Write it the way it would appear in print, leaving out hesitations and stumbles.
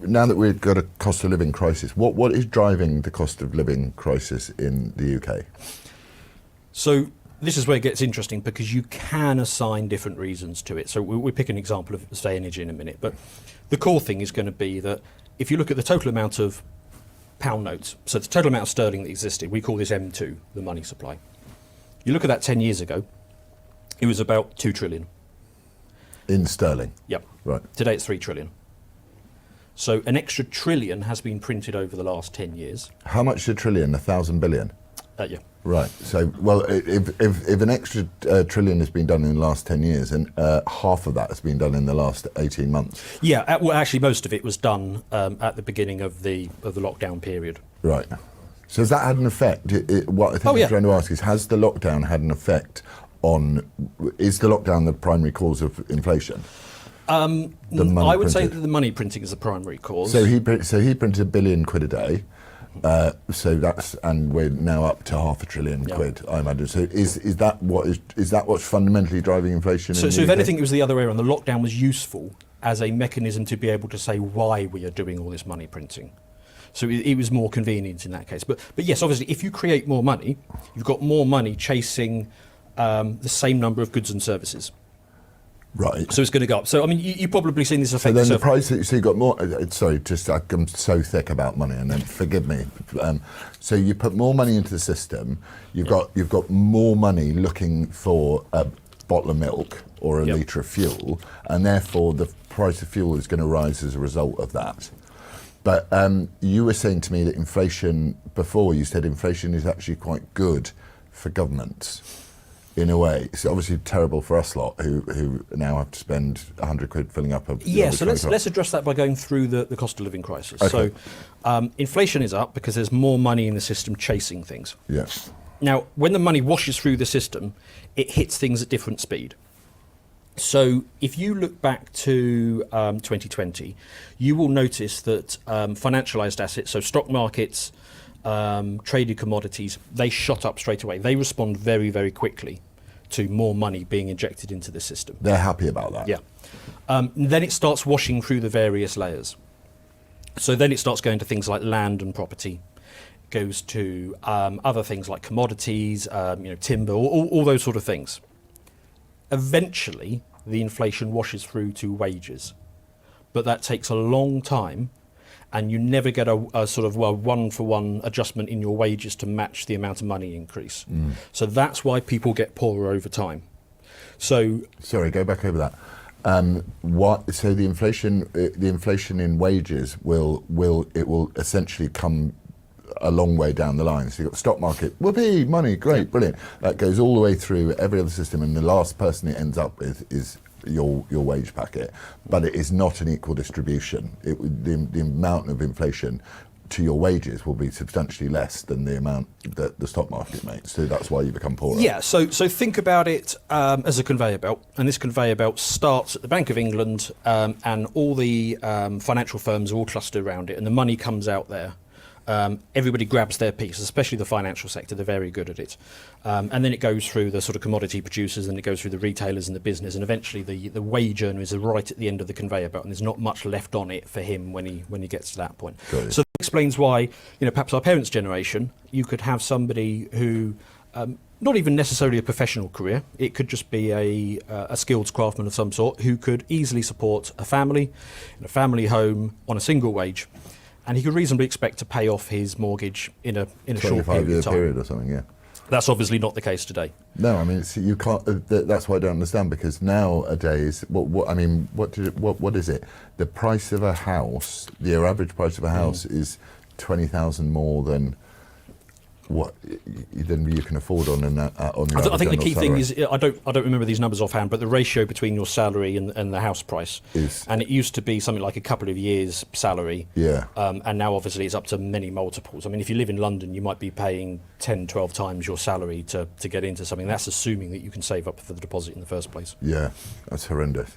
now that we've got a cost of living crisis, what is driving the cost of living crisis in the UK? So this is where it gets interesting, because you can assign different reasons to it. So we'll pick an example of, say, energy in a minute. But the core thing is going to be that if you look at the total amount of pound notes, so the total amount of sterling that existed, we call this M2, the money supply. You look at that 10 years ago, it was about 2 trillion. In sterling? Yep. Right. Today it's 3 trillion. So an extra trillion has been printed over the last 10 years. How much is a trillion? 1,000 billion? Yeah. Right. So, well, if an extra trillion has been done in the last 10 years, and half of that has been done in the last 18 months. Yeah. Well, actually, most of it was done at the beginning of the lockdown period. Right. So has that had an effect? What I think I'm trying to ask is, has the lockdown had an effect on? Is the lockdown the primary cause of inflation? I would say that the money printing is the primary cause. So he printed £1 billion a day. So that's, and we're now up to £500 billion quid, I imagine. So is that what's fundamentally driving inflation? So if anything, it was the other way around. The lockdown was useful as a mechanism to be able to say why we are doing all this money printing. So it was more convenient in that case. But yes, obviously, if you create more money, you've got more money chasing the same number of goods and services. Right. So it's going to go up. So, I mean, you've probably seen this effect. So then the price, so you got more, sorry, just I'm so thick about money, and then forgive me. So you put more money into the system, you've got more money looking for a bottle of milk or a litre of fuel, and therefore the price of fuel is going to rise as a result of that. But you were saying to me that inflation, before you said inflation is actually quite good for governments. In a way, it's obviously terrible for us lot who now have to spend 100 quid filling up a... Yeah, so let's address that by going through the cost of living crisis. Okay. So inflation is up because there's more money in the system chasing things. Yes. Now, when the money washes through the system, it hits things at different speed. So if you look back to 2020, you will notice that financialised assets, so stock markets, traded commodities, they shot up straight away. They respond very, very quickly to more money being injected into the system. They're happy about that. Yeah. Then it starts washing through the various layers. So then it starts going to things like land and property. It goes to other things like commodities, timber, all those sort of things. Eventually, the inflation washes through to wages. But that takes a long time, and you never get a sort of one-for-one adjustment in your wages to match the amount of money increase. So that's why people get poorer over time. So sorry, go back over that. So the inflation in wages will essentially come a long way down the line. So you've got the stock market, whoopee, money, great, brilliant. That goes all the way through every other system, and the last person it ends up with is your wage packet, but it is not an equal distribution. The amount of inflation to your wages will be substantially less than the amount that the stock market makes. So that's why you become poorer. Yeah, so think about it as a conveyor belt, and this conveyor belt starts at the Bank of England, and all the financial firms are all clustered around it, and the money comes out there. Everybody grabs their piece, especially the financial sector. They're very good at it. And then it goes through the sort of commodity producers, and it goes through the retailers and the business, and eventually the wage earner is right at the end of the conveyor belt, and there's not much left on it for him when he gets to that point. So that explains why, perhaps our parents' generation, you could have somebody who, not even necessarily a professional career, it could just be a skilled craftsman of some sort, who could easily support a family in a family home on a single wage. And he could reasonably expect to pay off his mortgage in a short period of time. period or something, yeah. That's obviously not the case today. No, I mean, you can't. That's why I don't understand, because nowadays, what is it? The price of a house, the average price of a house is 20,000 more than what then you can afford on your I think the key thing is, I don't remember these numbers offhand, but the ratio between your salary and the house price is, and it used to be something like a couple of years' salary, and now obviously it's up to many multiples. I mean, if you live in London, you might be paying 10, 12 times your salary to get into something. That's assuming that you can save up for the deposit in the first place. Yeah, that's horrendous.